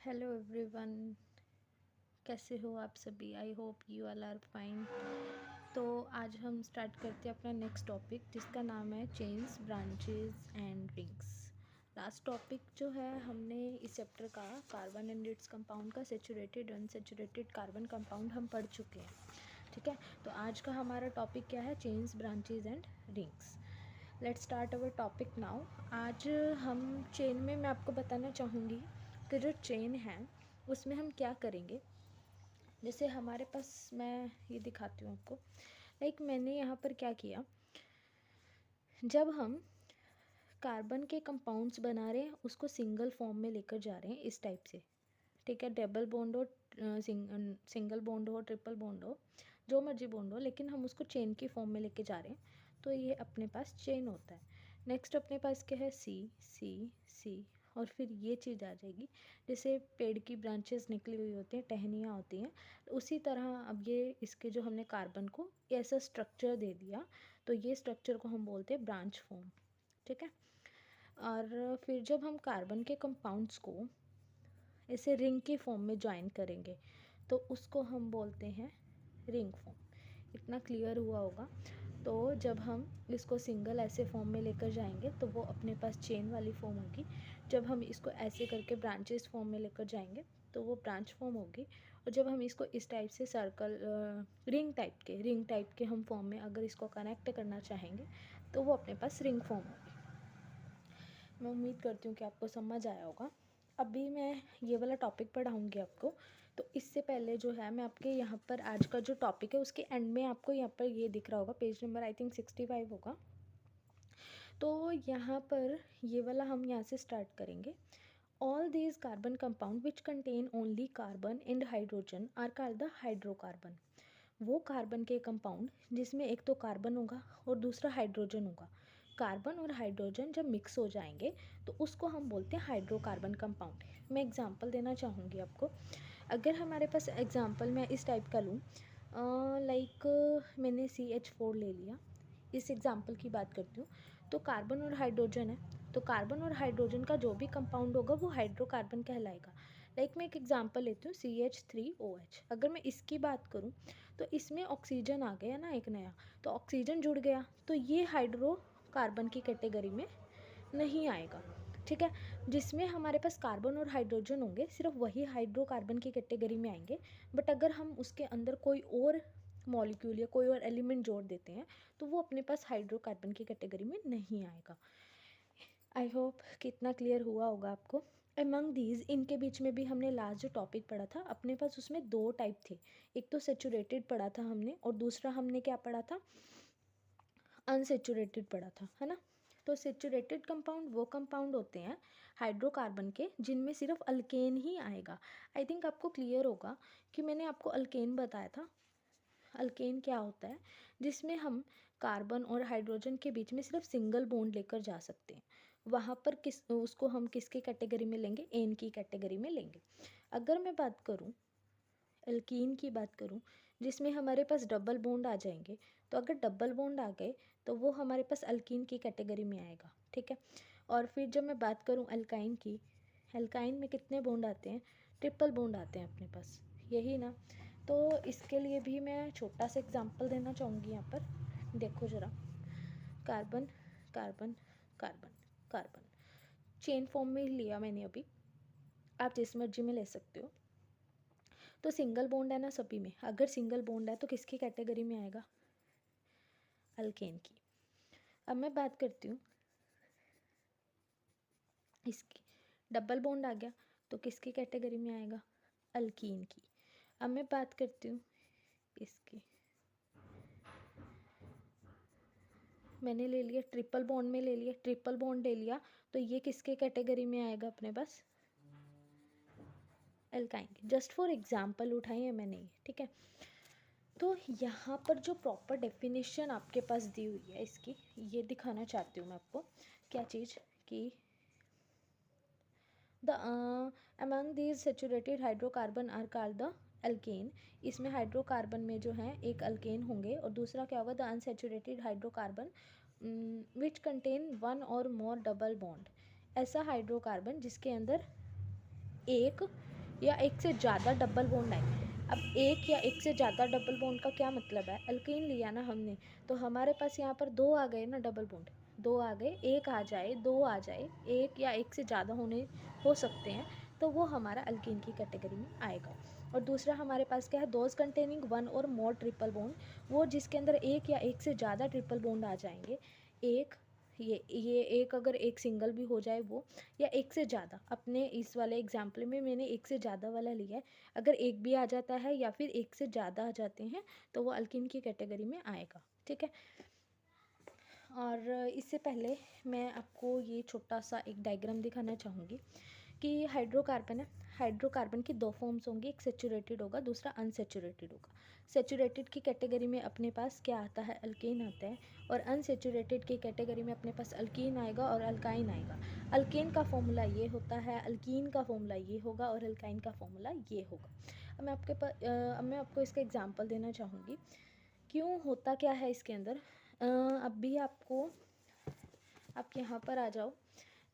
Hello everyone, कैसे हो आप सभी। I hope you all are fine. तो आज हम स्टार्ट करते हैं अपना नेक्स्ट टॉपिक, जिसका नाम है chains, branches and rings. Last topic जो है हमने इस चैप्टर का कार्बन एंड इट्स कंपाउंड का सेचुरेटेड अनसेचुरेटेड कार्बन कंपाउंड हम पढ़ चुके हैं। ठीक है, तो आज का हमारा टॉपिक क्या है? Chains, branches and rings. Let's start our topic now. आज हम चेन में मैं आपको बताना चाहूँगी कि जो चेन है उसमें हम क्या करेंगे। जैसे हमारे पास, मैं ये दिखाती हूँ आपको। मैंने यहाँ पर क्या किया, जब हम कार्बन के कंपाउंड्स बना रहे हैं उसको सिंगल फॉर्म में लेकर जा रहे हैं इस टाइप से। ठीक है, डबल बॉन्ड हो, सिंगल बॉन्ड हो, ट्रिपल बॉन्ड हो, जो मर्जी बॉन्ड हो, लेकिन हम उसको चेन की फॉर्म में लेके जा रहे हैं, तो ये अपने पास चेन होता है। नेक्स्ट अपने पास क्या है? सी सी सी, और फिर ये चीज़ आ जाएगी। जैसे पेड़ की ब्रांचेस निकली हुई होती हैं, टहनियाँ होती हैं, उसी तरह अब ये इसके जो हमने कार्बन को ऐसा स्ट्रक्चर दे दिया, तो ये स्ट्रक्चर को हम बोलते हैं ब्रांच फॉर्म। ठीक है, और फिर जब हम कार्बन के कंपाउंड्स को ऐसे रिंग की फॉर्म में ज्वाइन करेंगे तो उसको हम बोलते हैं रिंग फॉर्म। इतना क्लियर हुआ होगा। तो जब हम इसको सिंगल ऐसे फॉर्म में लेकर जाएंगे तो वो अपने पास चेन वाली फॉर्म होगी। जब हम इसको ऐसे करके ब्रांचेस फॉर्म में लेकर जाएंगे तो वो ब्रांच फॉर्म होगी। और जब हम इसको इस टाइप से सर्कल, रिंग टाइप के हम फॉर्म में अगर इसको कनेक्ट करना चाहेंगे तो वो अपने पास रिंग फॉर्म होगी। मैं उम्मीद करती हूँ कि आपको समझ आया होगा। अभी मैं ये वाला टॉपिक पढ़ाऊँगी आपको, तो इससे पहले जो है मैं आपके यहाँ पर आज का जो टॉपिक है उसके एंड में आपको यहाँ पर ये दिख रहा होगा, पेज नंबर आई थिंक 65 होगा। तो यहाँ पर ये वाला हम यहाँ से स्टार्ट करेंगे। All these carbon compound which contain only carbon and hydrogen are called the hydrocarbon. वो कार्बन के कंपाउंड जिसमें एक तो कार्बन होगा और दूसरा हाइड्रोजन होगा। कार्बन और हाइड्रोजन जब मिक्स हो जाएंगे तो उसको हम बोलते हैं हाइड्रोकार्बन कंपाउंड। मैं एग्जांपल देना चाहूँगी आपको। अगर हमारे पास एग्जांपल मैं इस टाइप का लूँ, मैंने CH4 ले लिया, इस एग्जांपल की बात करती हूँ। तो कार्बन और हाइड्रोजन है, तो कार्बन और हाइड्रोजन का जो भी कंपाउंड होगा वो हाइड्रोकार्बन कहलाएगा। मैं एक एग्जांपल लेती हूँ, CH3OH। अगर मैं इसकी बात करूँ तो इसमें ऑक्सीजन आ गया ना एक नया, तो ऑक्सीजन जुड़ गया, तो ये हाइड्रोकार्बन की कैटेगरी में नहीं आएगा। ठीक है, जिसमें हमारे पास कार्बन और हाइड्रोजन होंगे सिर्फ वही हाइड्रोकार्बन की कैटेगरी में आएंगे। बट अगर हम उसके अंदर कोई और मॉलिक्यूल या कोई और एलिमेंट जोड़ देते हैं तो वो अपने पास हाइड्रोकार्बन की कैटेगरी में नहीं आएगा। आई होप कितना क्लियर हुआ होगा आपको। अमंग दीज, इनके बीच में भी हमने लास्ट जो टॉपिक पढ़ा था अपने पास, उसमें दो टाइप थे। एक तो सेचुरेटेड पढ़ा था हमने, और दूसरा हमने क्या पढ़ा था? अनसेचुरेटेड पढ़ा था, है ना। तो सेचुरेटेड कंपाउंड वो कंपाउंड होते हैं हाइड्रोकार्बन के जिनमें सिर्फ अल्केन ही आएगा। आई थिंक आपको क्लियर होगा कि मैंने आपको अल्केन बताया था। अल्केन क्या होता है? जिसमें हम कार्बन और हाइड्रोजन के बीच में सिर्फ सिंगल बॉन्ड लेकर जा सकते हैं। वहाँ पर उसको हम किसके कैटेगरी में लेंगे? एन की कैटेगरी में लेंगे। अगर मैं बात करूँ, एल्कीन की बात करूँ, जिसमें हमारे पास डबल बॉन्ड आ जाएंगे, तो अगर डबल बॉन्ड आ गए तो वो हमारे पास अल्कीन की कैटेगरी में आएगा। ठीक है, और फिर जब मैं बात करूँ अल्काइन की, अल्काइन में कितने बॉन्ड आते हैं? ट्रिपल बॉन्ड आते हैं अपने पास, यही ना। तो इसके लिए भी मैं छोटा सा एग्जांपल देना चाहूँगी यहाँ पर। देखो ज़रा, carbon carbon carbon carbon, chain form में लिया मैंने अभी, आप जिस मर्जी में ले सकते हो। तो सिंगल बॉन्ड है ना सभी में, अगर सिंगल बॉन्ड है तो किसकी कैटेगरी में आएगा? अल्केन की। अब मैं बात करती हूँ इसकी, डबल बॉन्ड आ गया तो किसकी कैटेगरी में आएगा? अल्कीन की। अब मैं बात करती हूँ इसकी, मैंने ले लिया ट्रिपल बॉन्ड में, ले लिया ट्रिपल बॉन्ड ले लिया, तो ये किसके कैटेगरी में आएगा अपने पास? एल्काइन की। जस्ट फॉर एग्जाम्पल उठाई है मैंने ये, ठीक है। तो यहाँ पर जो प्रॉपर डेफिनेशन आपके पास दी हुई है इसकी, ये दिखाना चाहती हूँ मैं आपको। क्या चीज़ कि the among these saturated hydrocarbon are called the alkane. इसमें हाइड्रोकार्बन में जो है एक अल्केन होंगे, और दूसरा क्या होगा? The unsaturated hydrocarbon which contain one और मोर डबल बॉन्ड। ऐसा हाइड्रोकार्बन जिसके अंदर एक या एक से ज़्यादा डबल बॉन्ड आए। अब एक या एक से ज़्यादा डबल बॉन्ड का क्या मतलब है, अल्कीन लिया ना हमने, तो हमारे पास यहाँ पर दो आ गए ना डबल बॉन्ड, दो आ गए, एक आ जाए, दो आ जाए, एक या एक से ज़्यादा हो सकते हैं, तो वो हमारा अल्कीन की कैटेगरी में आएगा। और दूसरा हमारे पास क्या है, दोज कंटेनिंग वन और मोर ट्रिपल बॉन्ड, वो जिसके अंदर एक या एक से ज़्यादा ट्रिपल बॉन्ड आ जाएंगे। एक ये एक अगर एक सिंगल भी हो जाए वो, या एक से ज़्यादा, अपने इस वाले एग्जाम्पल में मैंने एक से ज़्यादा वाला लिया है, अगर एक भी आ जाता है या फिर एक से ज़्यादा आ जाते हैं तो वो अल्कीन की कैटेगरी में आएगा। ठीक है। और इससे पहले मैं आपको ये छोटा सा एक डायग्राम दिखाना चाहूँगी कि हाइड्रोकार्बन है, हाइड्रोकार्बन की दो फॉर्म्स होंगी, एक सेचूरेटेड होगा, दूसरा अनसेचूरेटेड होगा। सेचूरेटेड की कैटेगरी में अपने पास क्या आता है, अल्केन आता है, और अनसेचूरेटेड की कैटेगरी में अपने पास अल्कीन आएगा और अल्काइन आएगा। अल्केन का फॉर्मूला ये होता है, अल्कीन का फॉर्मूला ये होगा, और अल्काइन का फॉर्मूला ये होगा। अब मैं आपको इसका एग्जाम्पल देना चाहूँगी, क्यों होता क्या है इसके अंदर। अभी आपको, आप यहाँ पर आ जाओ,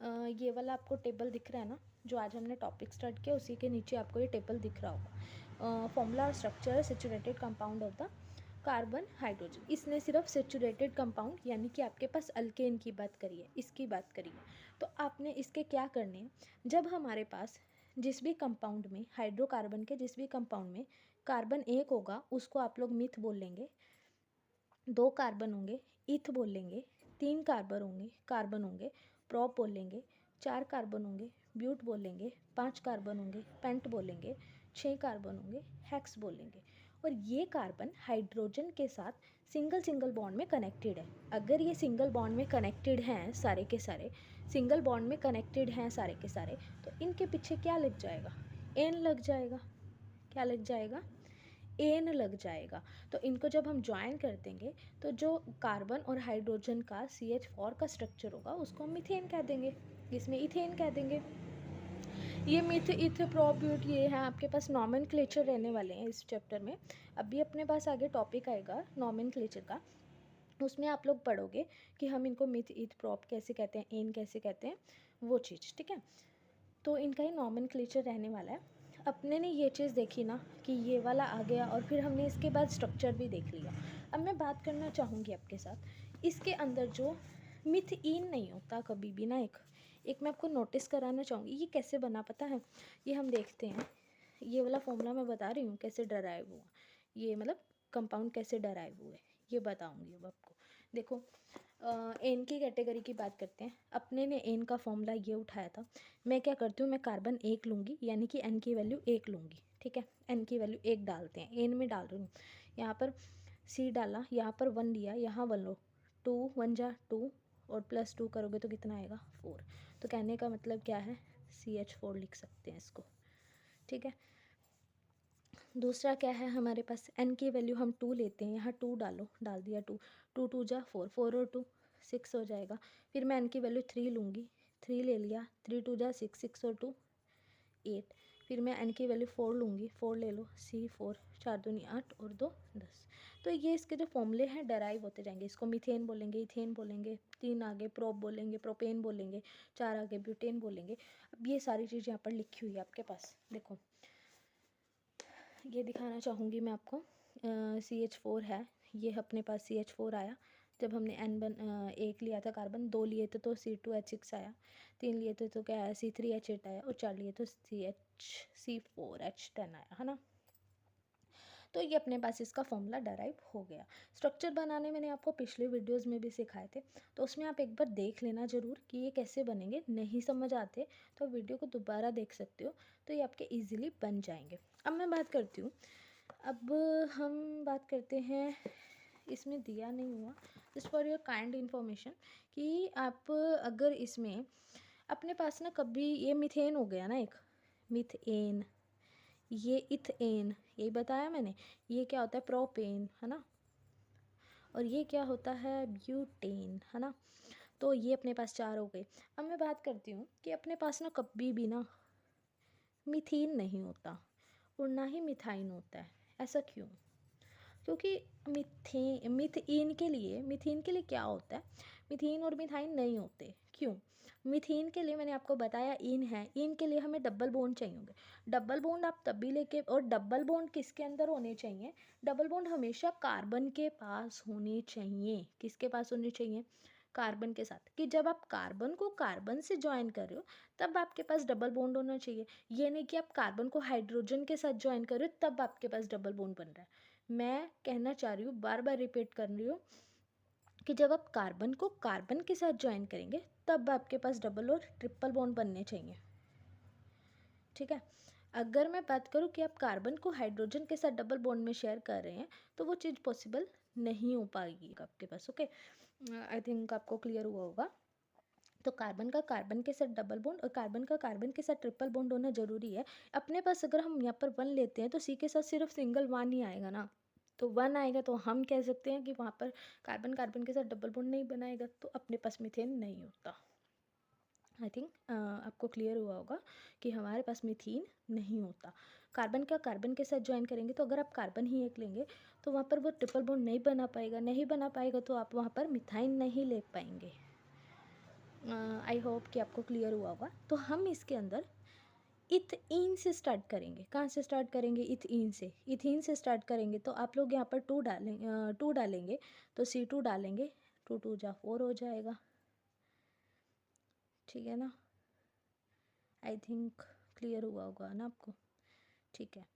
ये वाला आपको टेबल दिख रहा है ना, जो आज हमने टॉपिक स्टार्ट किया उसी के नीचे आपको ये टेबल दिख रहा होगा। फॉर्मूला और structure saturated compound of the carbon hydrogen, इसने सिर्फ सेचूरेटेड कंपाउंड यानी कि आपके पास अल्केन की बात करी है, इसकी बात करी है। तो आपने इसके क्या करने हैं, जब हमारे पास जिस भी कंपाउंड में, हाइड्रोकार्बन के जिस भी कंपाउंड में कार्बन एक होगा उसको आप लोग मिथ बोल लेंगे, दो कार्बन होंगे इथ बोल लेंगे, तीन कार्बन होंगे प्रॉप बोल लेंगे, चार कार्बन होंगे ब्यूट बोल लेंगे, पांच कार्बन होंगे पेंट बोलेंगे, छः कार्बन होंगे हेक्स बोलेंगे। और ये कार्बन हाइड्रोजन के साथ सिंगल सिंगल बॉन्ड में कनेक्टेड है। अगर ये सिंगल बॉन्ड में कनेक्टेड हैं सारे के सारे, सिंगल बॉन्ड में कनेक्टेड हैं सारे के सारे, तो इनके पीछे क्या लग जाएगा, एन लग जाएगा। क्या लग जाएगा, एन लग जाएगा। तो इनको जब हम ज्वाइन कर देंगे तो जो कार्बन और हाइड्रोजन का CH4 का स्ट्रक्चर होगा उसको हम मीथेन कह देंगे, इसमें इथेन कह देंगे। ये मिथ इथ प्रोब्यूट ये है आपके पास नॉमेनक्लेचर रहने वाले हैं इस चैप्टर में। अभी अपने पास आगे टॉपिक आएगा नॉमेनक्लेचर का, उसमें आप लोग पढ़ोगे कि हम इनको मिथ इथ प्रॉप कैसे कहते हैं, एन कैसे कहते हैं, वो चीज़। ठीक है, तो इनका ही नॉमेनक्लेचर रहने वाला है। अपने ने ये चीज़ देखी ना कि ये वाला आ गया, और फिर हमने इसके बाद स्ट्रक्चर भी देख लिया। अब मैं बात करना चाहूँगी आपके साथ, इसके अंदर जो मिथइन नहीं होता कभी भी ना, एक मैं आपको नोटिस कराना चाहूँगी, ये कैसे बना पता है, ये हम देखते हैं, ये वाला फॉर्मूला मैं बता रही हूँ कैसे डराइव हुआ, ये मतलब कंपाउंड कैसे डराइव हुए ये बताऊँगी अब आपको। देखो, एन की कैटेगरी की बात करते हैं, अपने ने एन का फॉर्मूला ये उठाया था। मैं क्या करती हूँ, मैं कार्बन एक लूँगी यानी कि एन की वैल्यू एक लूँगी। ठीक है, एन की वैल्यू एक डालते हैं, एन में डाल रही हूँ, यहाँ पर सी डाला, यहाँ पर वन लिया, यहाँ वन लो, टू वन जा टू, और प्लस टू करोगे तो कितना आएगा 4। तो कहने का मतलब क्या है, CH4 लिख सकते हैं इसको। ठीक है, दूसरा क्या है हमारे पास, एन की वैल्यू हम 2 लेते हैं, यहाँ 2 डालो, डाल दिया 2, 2 2 जा 4, 4 और 2 6 हो जाएगा। फिर मैं एन की वैल्यू 3 लूँगी, 3 ले लिया, 3 2 जा 6, 6 और 2 8। फिर मैं एन की वैल्यू 4 लूँगी, 4 ले लो, C4, 4 दूनी 8 और 2 10। तो ये इसके जो फॉर्मूले हैं डराइव होते जाएंगे, इसको मीथेन बोलेंगे, इथेन बोलेंगे, 3 आगे प्रोप बोलेंगे, प्रोपेन बोलेंगे, 4 आगे ब्यूटेन बोलेंगे। अब ये सारी चीज़ यहाँ पर लिखी हुई है आपके पास, देखो ये दिखाना चाहूँगी मैं आपको। CH4 है, ये अपने पास CH4 आया, जब हमने एक लिया था कार्बन, दो लिए थे तो C2H6 आया, तीन लिए थे तो क्या आया, C3H8 आया, और चार लिए तो C4H10 आया, है ना। तो ये अपने पास इसका फॉर्मूला डराइव हो गया। स्ट्रक्चर बनाने मैंने आपको पिछले वीडियोस में भी सिखाए थे, तो उसमें आप एक बार देख लेना ज़रूर कि ये कैसे बनेंगे। नहीं समझ आते तो वीडियो को दोबारा देख सकते हो, तो ये आपके इजीली बन जाएंगे। अब मैं बात करती हूँ, अब हम बात करते हैं, इसमें दिया नहीं हुआ, just for your kind information, कि आप अगर इसमें अपने पास ना कभी ये मिथेन हो गया ना, एक मिथेन, ये इथेन, यही बताया मैंने, ये क्या होता है प्रोपेन, है ना, और ये क्या होता है ब्यूटेन, है ना। तो ये अपने पास चार हो गए। अब मैं बात करती हूँ कि अपने पास ना कभी भी ना मिथीन नहीं होता और ना ही मिथाइन होता है। ऐसा क्यों? क्योंकि मिथीन के लिए क्या होता है, मीथेन और मिथाइन नहीं होते। क्यों? मीथेन के लिए मैंने आपको बताया इन है, इन के लिए हमें डबल बॉन्ड चाहिए होंगे। डबल बॉन्ड आप तभी लेके, और डबल बॉन्ड किसके अंदर होने चाहिए? डबल बॉन्ड हमेशा कार्बन के पास होने चाहिए। किसके पास होने चाहिए? कार्बन के साथ। कि जब आप कार्बन को कार्बन से ज्वाइन कर रहे हो तब आपके पास डबल बॉन्ड होना चाहिए। ये नहीं कि आप कार्बन को हाइड्रोजन के साथ ज्वाइन कर रहे हो तब आपके पास डबल बॉन्ड बन रहा है। मैं कहना चाह रही हूँ, बार बार रिपीट कर रही हूँ, कि जब आप कार्बन को कार्बन के साथ ज्वाइन करेंगे तब आपके पास डबल और ट्रिपल बॉन्ड बनने चाहिए। ठीक है। अगर मैं बात करूँ कि आप कार्बन को हाइड्रोजन के साथ डबल बॉन्ड में शेयर कर रहे हैं तो वो चीज़ पॉसिबल नहीं हो पाएगी आपके पास। ओके, आई थिंक आपको क्लियर हुआ होगा। तो कार्बन का कार्बन के साथ डबल बॉन्ड और कार्बन का कार्बन के साथ ट्रिपल बॉन्ड होना जरूरी है। अपने पास अगर हम यहाँ पर 1 लेते हैं तो सी के साथ सिर्फ सिंगल 1 ही आएगा ना, तो 1 आएगा तो हम कह सकते हैं कि वहाँ पर कार्बन कार्बन के साथ डबल बॉन्ड नहीं बनाएगा, तो अपने पास मीथेन नहीं होता। आई थिंक आपको क्लियर हुआ होगा कि हमारे पास मीथेन नहीं होता। कार्बन का कार्बन के साथ ज्वाइन करेंगे तो अगर आप कार्बन ही एक लेंगे तो वहाँ पर वो ट्रिपल बॉन्ड नहीं बना पाएगा, नहीं बना पाएगा तो आप वहाँ पर मिथाइन नहीं ले पाएंगे। आई होप कि आपको क्लियर हुआ होगा। तो हम इसके अंदर इथीन से स्टार्ट करेंगे। कहाँ से स्टार्ट करेंगे? इथीन से। इथीन से स्टार्ट करेंगे तो आप लोग यहाँ पर 2 डालेंगे तो C2 डालेंगे, 2 2 जा 4 हो जाएगा। ठीक है ना? आई थिंक क्लियर हुआ होगा ना आपको? ठीक है।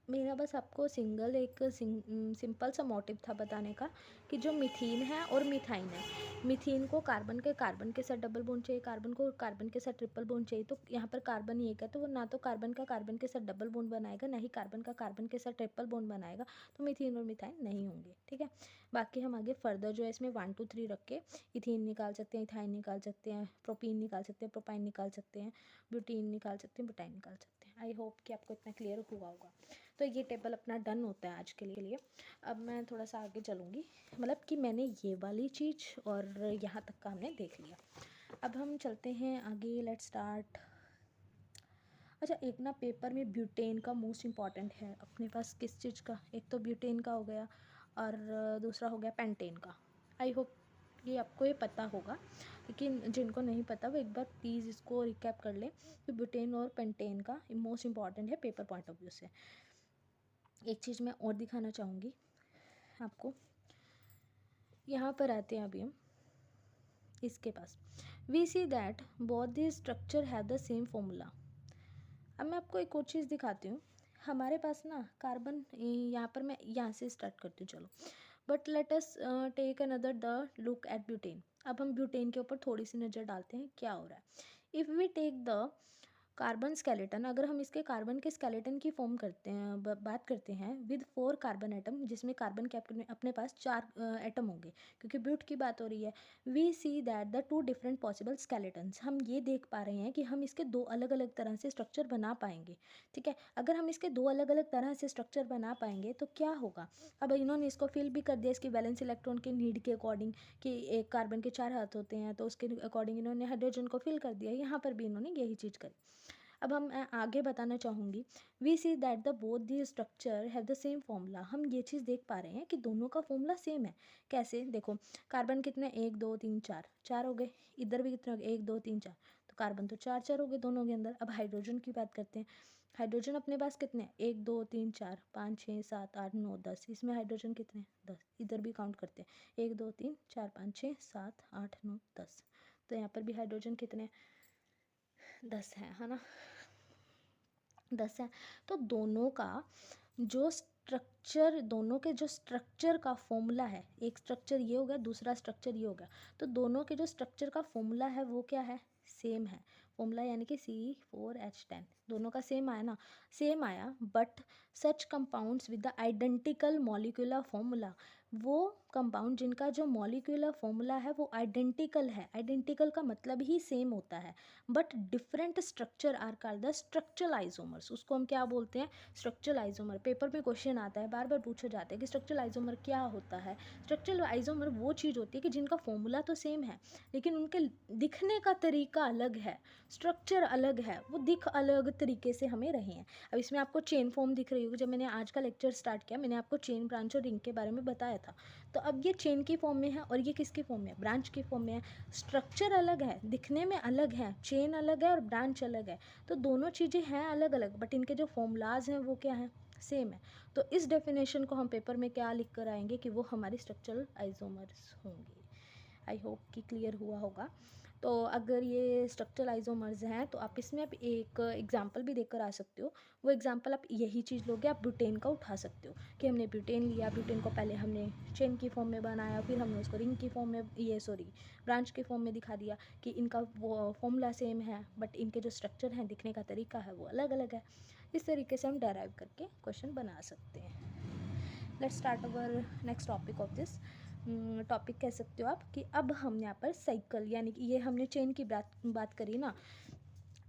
मेरा बस आपको सिंगल एक सिंपल सा मोटिव था बताने का कि जो मीथेन है और मिथाइन है, मीथेन को कार्बन के साथ डबल बॉन्ड चाहिए, कार्बन को कार्बन के साथ ट्रिपल बॉन्ड चाहिए। तो यहाँ पर कार्बन ही एक है तो वो ना तो कार्बन का कार्बन के साथ डबल बॉन्ड बनाएगा, ना ही कार्बन का कार्बन के साथ ट्रिपल बॉन्ड बनाएगा, तो मीथेन और मिथाइन नहीं होंगे। ठीक है। बाकी हम आगे फर्दर जो है इसमें 1 2 3 रख के इथीन निकाल सकते हैं, इथाइन निकाल सकते हैं, प्रोपीन निकाल सकते हैं, प्रोपाइन निकाल सकते हैं, ब्यूटीन निकाल सकते हैं, बुटाइन निकाल सकते हैं। आई होप कि आपको इतना क्लियर हुआ होगा। तो ये टेबल अपना डन होता है आज के लिए। अब मैं थोड़ा सा आगे चलूँगी, मतलब कि मैंने ये वाली चीज़ और यहाँ तक का हमने देख लिया। अब हम चलते हैं आगे, लेट्स स्टार्ट। अच्छा, एक ना पेपर में ब्यूटेन का मोस्ट इम्पॉर्टेंट है अपने पास। किस चीज़ का? एक तो ब्यूटेन का हो गया और दूसरा हो गया पेंटेन का। आई होप ये आपको ये पता होगा, लेकिन जिनको नहीं पता वो एक बार प्लीज़ इसको रिकैप कर लें कि ब्यूटेन और पेंटेन का मोस्ट इम्पॉर्टेंट है पेपर पॉइंट ऑफ व्यू से। एक चीज़ मैं और दिखाना चाहूँगी आपको। यहाँ पर आते हैं अभी हम इसके पास। We see that both the structure have the same formula. अब मैं आपको एक और चीज़ दिखाती हूँ। हमारे पास ना कार्बन, यहाँ पर मैं यहाँ से स्टार्ट करती हूँ, चलो। But let us take another the look at butane. अब हम ब्यूटेन के ऊपर थोड़ी सी नज़र डालते हैं क्या हो रहा है। If we take the carbon skeleton, अगर हम इसके कार्बन के स्केलेटन की फॉर्म करते हैं, बात करते हैं विद 4 कार्बन एटम, जिसमें कार्बन के अपने पास 4 एटम होंगे क्योंकि ब्यूट की बात हो रही है। We see that the 2 different possible skeletons, हम ये देख पा रहे हैं कि हम इसके 2 अलग अलग तरह से स्ट्रक्चर बना पाएंगे। ठीक है। अगर हम इसके 2 अलग अलग तरह से स्ट्रक्चर बना पाएंगे तो क्या होगा? अब इन्होंने इसको फिल भी कर दिया इसकी वैलेंस इलेक्ट्रॉन के नीड के अकॉर्डिंग, कि एक कार्बन के 4 हाथ होते हैं तो उसके अकॉर्डिंग इन्होंने हाइड्रोजन को फिल कर दिया। यहाँ पर भी इन्होंने यही चीज़ करी। अब हम आगे बताना चाहूँगी। We see that the both the structure have the same formula. हम ये चीज़ देख पा रहे हैं कि दोनों का फॉर्मूला सेम है। कैसे? देखो, कार्बन कितने? 1 2 3 4, 4 हो गए। इधर भी कितने हो गए? 1 2 3 4, तो कार्बन तो 4 4 हो गए दोनों के अंदर। अब हाइड्रोजन की बात करते हैं। हाइड्रोजन अपने पास कितने? 1 2 3 4 5 6 7 8 9 10। इसमें हाइड्रोजन कितने? 10। इधर भी काउंट करते हैं, 1 2 3 4 5 6 7 8 9 10। तो यहाँ पर भी हाइड्रोजन कितने? 10 है ना? 10 है। तो दोनों का जो स्ट्रक्चर, दोनों के जो स्ट्रक्चर का फॉर्मूला है, एक स्ट्रक्चर ये हो गया, दूसरा स्ट्रक्चर ये हो गया, तो दोनों के जो स्ट्रक्चर का फॉर्मूला है वो क्या है? सेम है। फॉर्मूला यानी कि C4H10 दोनों का सेम आया ना? सेम आया, but such compounds with the identical molecular formula वो कंपाउंड जिनका जो मॉलिक्यूलर फॉर्मूला है वो आइडेंटिकल है, आइडेंटिकल का मतलब ही सेम होता है, but different structure are called the structural isomers. उसको हम क्या बोलते हैं? Structural isomer. पेपर में क्वेश्चन आता है, बार बार पूछा जाता है कि स्ट्रक्चरल आइसोमर क्या होता है। स्ट्रक्चरल आइसोमर वो चीज़ होती है कि जिनका फॉर्मूला तो सेम है लेकिन उनके दिखने का तरीका अलग है, स्ट्रक्चर अलग है, वो दिख अलग तरीके से हमें रहे हैं। अब इसमें आपको चेन फॉर्म दिख रही होगी। जब मैंने आज का लेक्चर स्टार्ट किया मैंने आपको चेन, ब्रांच और रिंग के बारे में बताया था। तो अब ये चेन की फॉर्म में है और ये किसकी फॉर्म में है? ब्रांच की फॉर्म में है। स्ट्रक्चर अलग है, दिखने में अलग है, चेन अलग है और ब्रांच अलग है, तो दोनों चीज़ें हैं अलग अलग, बट इनके जो फॉर्मूलाज हैं वो क्या है? सेम है। तो इस डेफिनेशन को हम पेपर में क्या लिख कर आएंगे कि वो हमारे स्ट्रक्चरल आइसोमर्स होंगे। आई होप कि क्लियर हुआ होगा। तो अगर ये स्ट्रक्चरल आइसोमर्स हैं तो आप इसमें आप एक एग्जांपल भी देकर आ सकते हो। वो एग्जांपल आप यही चीज़ लोगे, आप ब्यूटेन का उठा सकते हो कि हमने ब्यूटेन लिया, ब्यूटेन को पहले हमने चेन की फॉर्म में बनाया, फिर हमने उसको रिंग की फॉर्म में, ये सॉरी ब्रांच के फॉर्म में दिखा दिया कि इनका वो फॉर्मूला सेम है बट इनके जो स्ट्रक्चर हैं, दिखने का तरीका है वो अलग अलग है। इस तरीके से हम डेराइव करके क्वेश्चन बना सकते हैं। Let's start our next topic of this. Topic कह सकते हो आप कि अब हम यहाँ पर साइकिल, यानी कि ये हमने चेन की बात करी ना,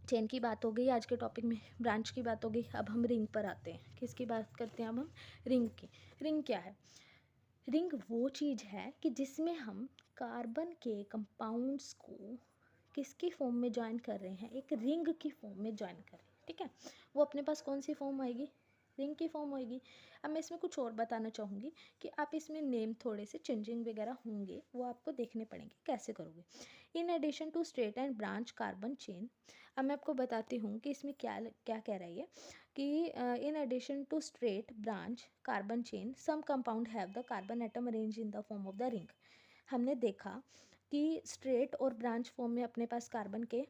चेन की बात हो गई आज के टॉपिक में, ब्रांच की बात हो गई। अब हम रिंग पर आते हैं। किसकी बात करते हैं अब हम? रिंग की। रिंग क्या है? रिंग वो चीज़ है कि जिसमें हम कार्बन के कंपाउंड्स को किसकी फॉर्म में ज्वाइन कर रहे हैं? एक रिंग की फॉर्म में ज्वाइन कर रहे हैं, ठीक है। वो अपने पास कौन सी फॉर्म आएगी? रिंग की फॉर्म होएगी। अब मैं इसमें कुछ और बताना चाहूँगी कि आप इसमें नेम थोड़े से चेंजिंग वगैरह होंगे, वो आपको देखने पड़ेंगे कैसे करोगे। In addition to straight and branch carbon chain. अब मैं आपको बताती हूँ कि इसमें क्या क्या कह रहा है ये कि in addition to straight branch carbon chain some compound have the carbon atom arrange in the form of the ring. हमने देखा कि स्ट्रेट और ब्रांच फॉर्म में अपने पास कार्बन के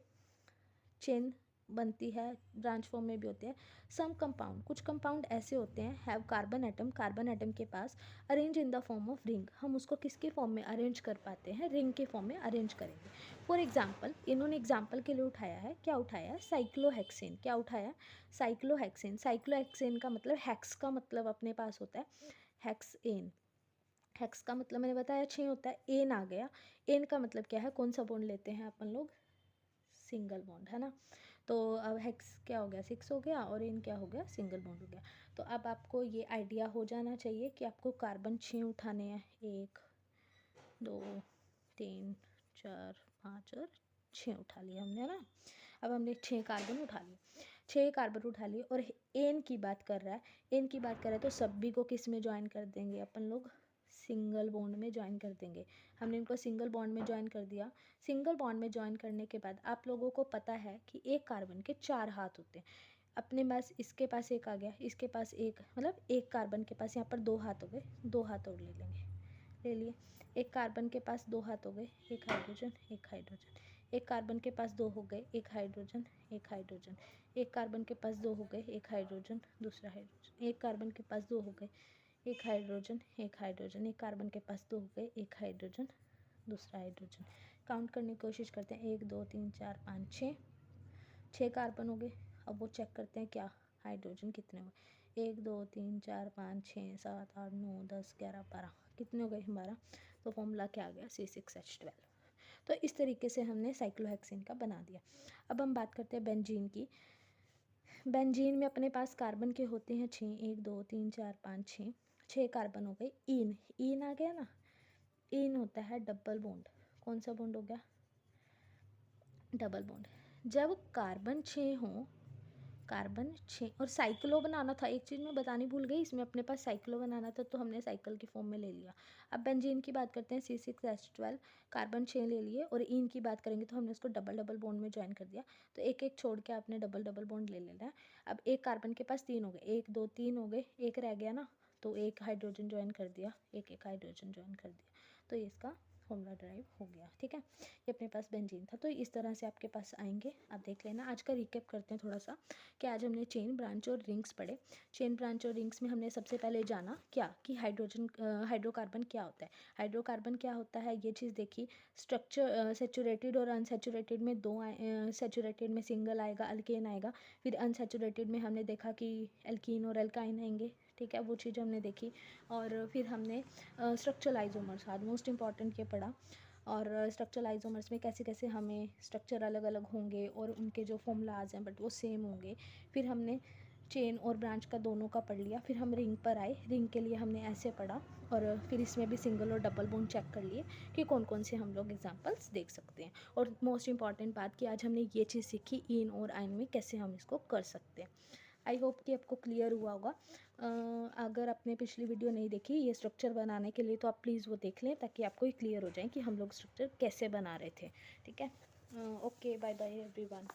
चेन बनती है, ब्रांच फॉर्म में भी होते हैं। सम कंपाउंड, कुछ कंपाउंड ऐसे होते हैं हैव कार्बन एटम के पास arrange in the form of ring. हम उसको किसके फॉर्म में अरेंज कर पाते हैं? रिंग के फॉर्म में अरेंज करेंगे। फॉर एग्जाम्पल, इन्होंने एग्जाम्पल के लिए उठाया है, क्या उठाया है? साइक्लोहेक्सेन। क्या उठाया? साइक्लोहेक्सेन। साइक्लोहेक्सेन का मतलब, हेक्स का मतलब अपने पास होता है हेक्सेन। हेक्स का मतलब मैंने बताया 6 होता है। एन आ गया। एन का मतलब क्या है? कौन सा बॉन्ड लेते हैं अपन लोग? सिंगल बॉन्ड, है ना। तो अब हेक्स क्या हो गया? 6 हो गया और एन क्या हो गया? सिंगल बॉन्ड हो गया। तो अब आपको ये आइडिया हो जाना चाहिए कि आपको कार्बन 6 उठाने हैं। 1 2 3 4 5 और 6 उठा लिए हमने, है ना। अब हमने 6 कार्बन उठा लिए, 6 कार्बन उठा लिए और एन की बात कर रहा है। एन की बात कर रहा है तो सभी को किस में ज्वाइन कर देंगे अपन लोग? सिंगल बॉन्ड में ज्वाइन कर देंगे। हमने इनको सिंगल बॉन्ड में ज्वाइन कर दिया। सिंगल बॉन्ड में ज्वाइन करने के बाद आप लोगों को पता है कि एक कार्बन के 4 हाथ होते हैं। अपने पास, इसके पास एक आ गया, इसके पास एक, मतलब एक कार्बन के पास यहाँ पर 2 हाथ हो गए, 2 हाथ और ले लेंगे, ले लिए। एक कार्बन के पास 2 हाथ हो गए, एक हाइड्रोजन एक हाइड्रोजन। एक कार्बन के पास 2 हो गए, एक हाइड्रोजन एक हाइड्रोजन। एक कार्बन के पास 2 हो गए, एक हाइड्रोजन दूसरा हाइड्रोजन। एक कार्बन के पास 2 हो गए, एक हाइड्रोजन एक हाइड्रोजन। एक कार्बन के पास 2 हो गए, एक हाइड्रोजन दूसरा हाइड्रोजन। काउंट करने की कोशिश करते हैं, 1 2 3 4 5 6, 6 कार्बन हो गए। अब वो चेक करते हैं क्या हाइड्रोजन कितने हुए। 1 2 3 4 5 6 7 8 9 10 11 12, कितने हो गए? 12। तो फॉर्मूला क्या आ गया? C6H12। तो इस तरीके से हमने साइक्लोहेक्सेन का बना दिया। अब हम बात करते हैं बेंजीन की। बेंजीन में अपने पास कार्बन के होते हैं 6, 1 2 3 4 5 6, 6 कार्बन हो गए। इन, इन आ गया ना। इन होता है डबल बॉन्ड। कौन सा बॉन्ड हो गया? Double bond. जब कार्बन 6 हो, कार्बन 6 और साइक्लो बनाना था, एक चीज़ मैं बतानी भूल गई, इसमें अपने पास साइक्लो बनाना था तो हमने साइकिल की फॉर्म में ले लिया। अब बेंजीन की बात करते हैं, C6H12, कार्बन 6 ले लिए और इन की बात करेंगे तो हमने उसको डबल डबल बॉन्ड में ज्वाइन कर दिया। तो एक एक छोड़ के आपने डबल डबल बॉन्ड ले लेना है। अब एक कार्बन के पास 3 हो गए, 1 2 3 हो गए, एक रह गया ना, तो एक हाइड्रोजन ज्वाइन कर दिया, एक एक हाइड्रोजन ज्वाइन कर दिया, तो ये इसका फॉर्मूला ड्राइव हो गया, ठीक है। ये अपने पास बेंजीन था। तो इस तरह से आपके पास आएंगे, आप देख लेना। आज का रिकेप करते हैं थोड़ा सा कि आज हमने चेन, ब्रांच और रिंग्स पढ़े। चेन, ब्रांच और रिंग्स में हमने सबसे पहले जाना क्या कि हाइड्रोकार्बन क्या होता है। हाइड्रोकार्बन क्या होता है ये चीज़ देखी। स्ट्रक्चर सेचुरेटेड और अनसेचुरेटेड में दो सेचुरेटेड में सिंगल आएगा, अल्केन आएगा। फिर अनसेचुरेटेड में हमने देखा कि एल्कीन और एल्काइन आएंगे, ठीक है, वो चीज़ हमने देखी। और फिर हमने स्ट्रक्चरल आइसोमर्स आज मोस्ट इम्पॉर्टेंट ये पढ़ा। और स्ट्रक्चरल आइसोमर्स में कैसे कैसे हमें स्ट्रक्चर अलग अलग होंगे और उनके जो फॉर्मूलाज हैं बट वो सेम होंगे। फिर हमने चेन और ब्रांच का दोनों का पढ़ लिया। फिर हम रिंग पर आए, रिंग के लिए हमने ऐसे पढ़ा। और फिर इसमें भी सिंगल और डबल बोन चेक कर लिए कि कौन कौन से हम लोग एग्जांपल्स देख सकते हैं। और मोस्ट इम्पॉर्टेंट बात कि आज हमने ये चीज़ सीखी इन और आइन में कैसे हम इसको कर सकते हैं। आई होप कि आपको क्लियर हुआ होगा। अगर आपने पिछली वीडियो नहीं देखी ये स्ट्रक्चर बनाने के लिए तो आप प्लीज़ वो देख लें ताकि आपको ये क्लियर हो जाए कि हम लोग स्ट्रक्चर कैसे बना रहे थे। ठीक है, ओके, बाय बाय एवरीवन।